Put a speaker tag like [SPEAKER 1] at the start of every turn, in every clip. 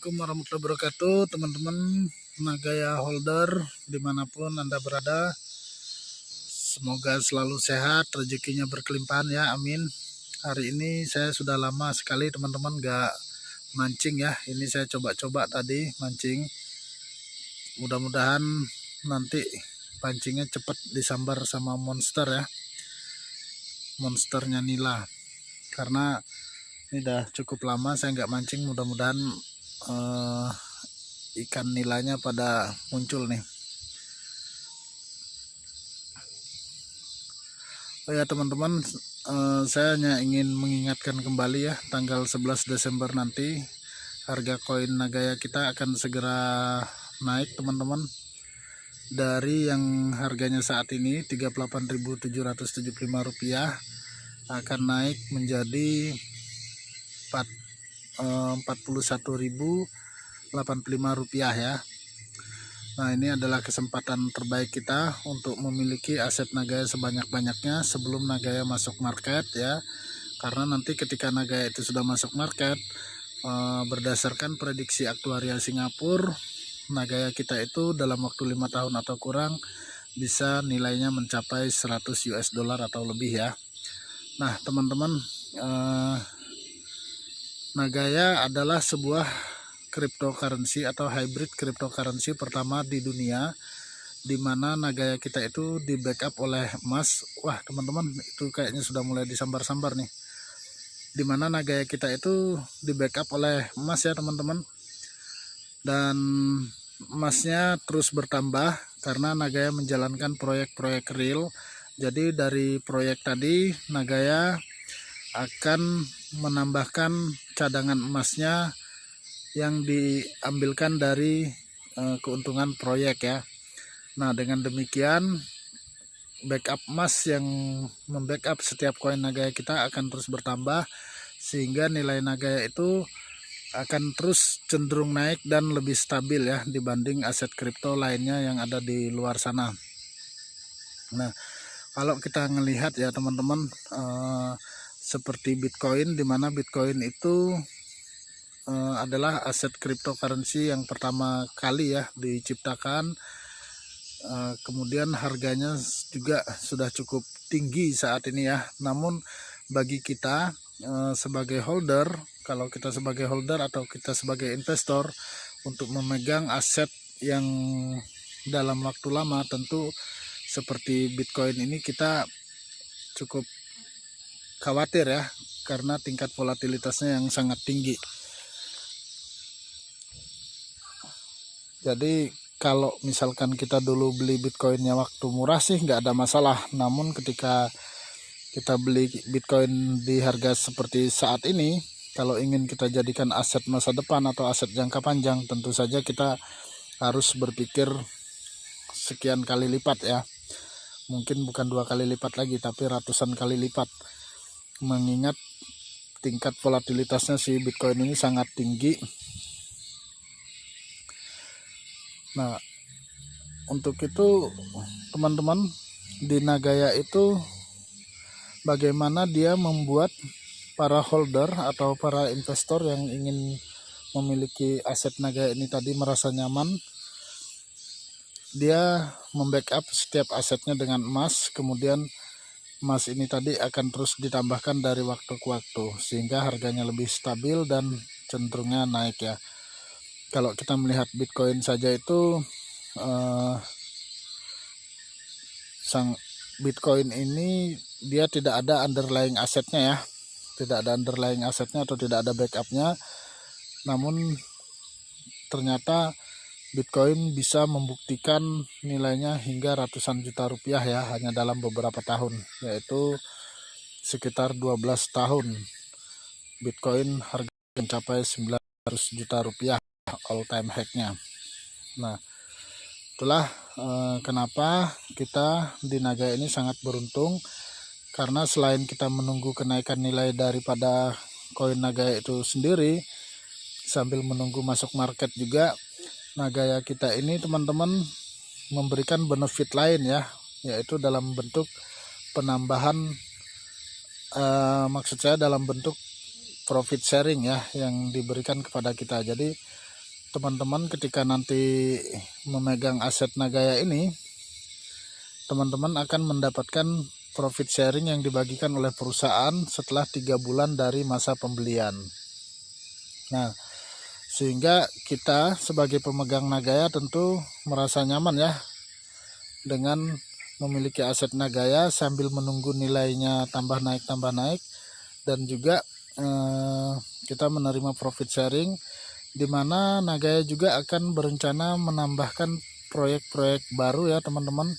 [SPEAKER 1] Assalamualaikum warahmatullahi wabarakatuh, teman-teman Nagaya holder dimanapun Anda berada. Semoga selalu sehat, rezekinya berkelimpahan ya, amin. Hari ini saya sudah lama sekali teman-teman gak mancing ya. Ini saya coba-coba tadi mancing. Mudah-mudahan nanti pancingnya cepat disambar sama monster ya, monsternya nila. Karena ini udah cukup lama saya nggak mancing, mudah-mudahan ikan nilainya pada muncul nih. Oh ya teman-teman, saya hanya ingin mengingatkan kembali ya, tanggal 11 Desember nanti harga koin Nagaya kita akan segera naik teman-teman. Dari yang harganya saat ini Rp38.775 akan naik menjadi Rp41.085 ya. Nah, ini adalah kesempatan terbaik kita untuk memiliki aset Nagaya sebanyak-banyaknya sebelum Nagaya masuk market ya. Karena nanti ketika Nagaya itu sudah masuk market, berdasarkan prediksi aktuaria Singapura, Nagaya kita itu dalam waktu 5 tahun atau kurang bisa nilainya mencapai 100 US dollar atau lebih ya. Nah, teman-teman, Nagaya adalah sebuah cryptocurrency atau hybrid cryptocurrency pertama di dunia, di mana Nagaya kita itu di backup oleh emas. Wah teman-teman, itu kayaknya sudah mulai disambar-sambar nih. Di mana Nagaya kita itu di backup oleh emas ya teman-teman, dan emasnya terus bertambah karena Nagaya menjalankan proyek-proyek real. Jadi dari proyek tadi Nagaya akan menambahkan cadangan emasnya yang diambilkan dari keuntungan proyek ya. Nah, dengan demikian backup emas yang membackup setiap koin Nagaya kita akan terus bertambah, sehingga nilai Nagaya itu akan terus cenderung naik dan lebih stabil ya dibanding aset kripto lainnya yang ada di luar sana. Nah, kalau kita ngelihat ya teman-teman, seperti Bitcoin, di mana Bitcoin itu adalah aset cryptocurrency yang pertama kali ya diciptakan. Kemudian harganya juga sudah cukup tinggi saat ini ya. Namun bagi kita sebagai holder, kalau kita sebagai holder atau kita sebagai investor untuk memegang aset yang dalam waktu lama, tentu seperti Bitcoin ini kita cukup khawatir ya, karena tingkat volatilitasnya yang sangat tinggi. Jadi kalau misalkan kita dulu beli Bitcoinnya waktu murah sih nggak ada masalah. Namun ketika kita beli Bitcoin di harga seperti saat ini, kalau ingin kita jadikan aset masa depan atau aset jangka panjang, tentu saja kita harus berpikir sekian kali lipat ya. Mungkin bukan 2 kali lipat lagi, tapi ratusan kali lipat. Mengingat tingkat volatilitasnya si Bitcoin ini sangat tinggi. Nah, untuk itu teman-teman, di Nagaya itu bagaimana dia membuat para holder atau para investor yang ingin memiliki aset Nagaya ini tadi merasa nyaman. Dia membackup setiap asetnya dengan emas, kemudian emas ini tadi akan terus ditambahkan dari waktu ke waktu sehingga harganya lebih stabil dan cenderungnya naik ya. Kalau kita melihat Bitcoin saja itu, sang Bitcoin ini dia tidak ada underlying asetnya ya, tidak ada underlying asetnya atau tidak ada backupnya. Namun ternyata Bitcoin bisa membuktikan nilainya hingga ratusan juta rupiah ya, hanya dalam beberapa tahun, yaitu sekitar 12 tahun Bitcoin harga mencapai 900 juta rupiah all time high-nya. Nah, itulah kenapa kita di Nagaya ini sangat beruntung, karena selain kita menunggu kenaikan nilai daripada koin Nagaya itu sendiri, sambil menunggu masuk market juga, Nagaya kita ini teman-teman memberikan benefit lain ya, yaitu dalam bentuk penambahan, maksud saya dalam bentuk profit sharing ya, yang diberikan kepada kita. Jadi teman-teman ketika nanti memegang aset Nagaya ini, teman-teman akan mendapatkan profit sharing yang dibagikan oleh perusahaan setelah 3 bulan dari masa pembelian. Nah, sehingga kita sebagai pemegang Nagaya tentu merasa nyaman ya dengan memiliki aset Nagaya sambil menunggu nilainya tambah naik, dan juga kita menerima profit sharing, di mana Nagaya juga akan berencana menambahkan proyek-proyek baru ya teman-teman.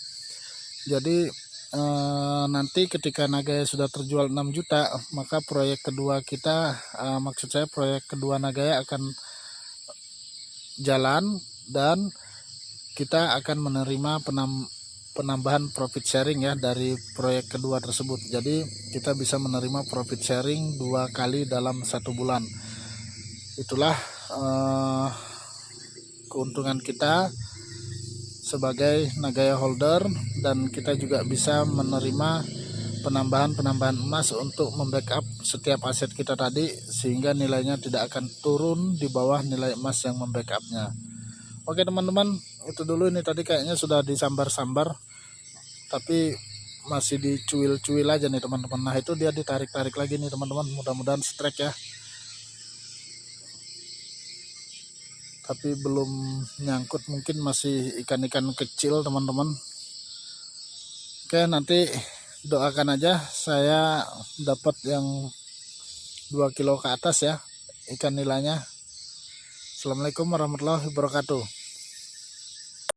[SPEAKER 1] Jadi nanti ketika Nagaya sudah terjual 6 juta, maka proyek kedua kita, maksud saya proyek kedua Nagaya akan jalan dan kita akan menerima penambahan profit sharing ya dari proyek kedua tersebut. Jadi kita bisa menerima profit sharing 2 kali dalam 1 bulan. Itulah keuntungan kita sebagai Nagaya holder, dan kita juga bisa menerima penambahan emas untuk membackup setiap aset kita tadi, sehingga nilainya tidak akan turun di bawah nilai emas yang membackupnya. Oke teman-teman, itu dulu. Ini tadi kayaknya sudah disambar-sambar, tapi masih dicuil-cuil aja nih teman-teman. Nah itu dia ditarik-tarik lagi nih teman-teman, mudah-mudahan strike ya, tapi belum nyangkut, mungkin masih ikan-ikan kecil teman-teman. Oke, nanti doakan aja saya dapat yang 2 kilo ke atas ya ikan nilainya. Assalamualaikum warahmatullahi wabarakatuh.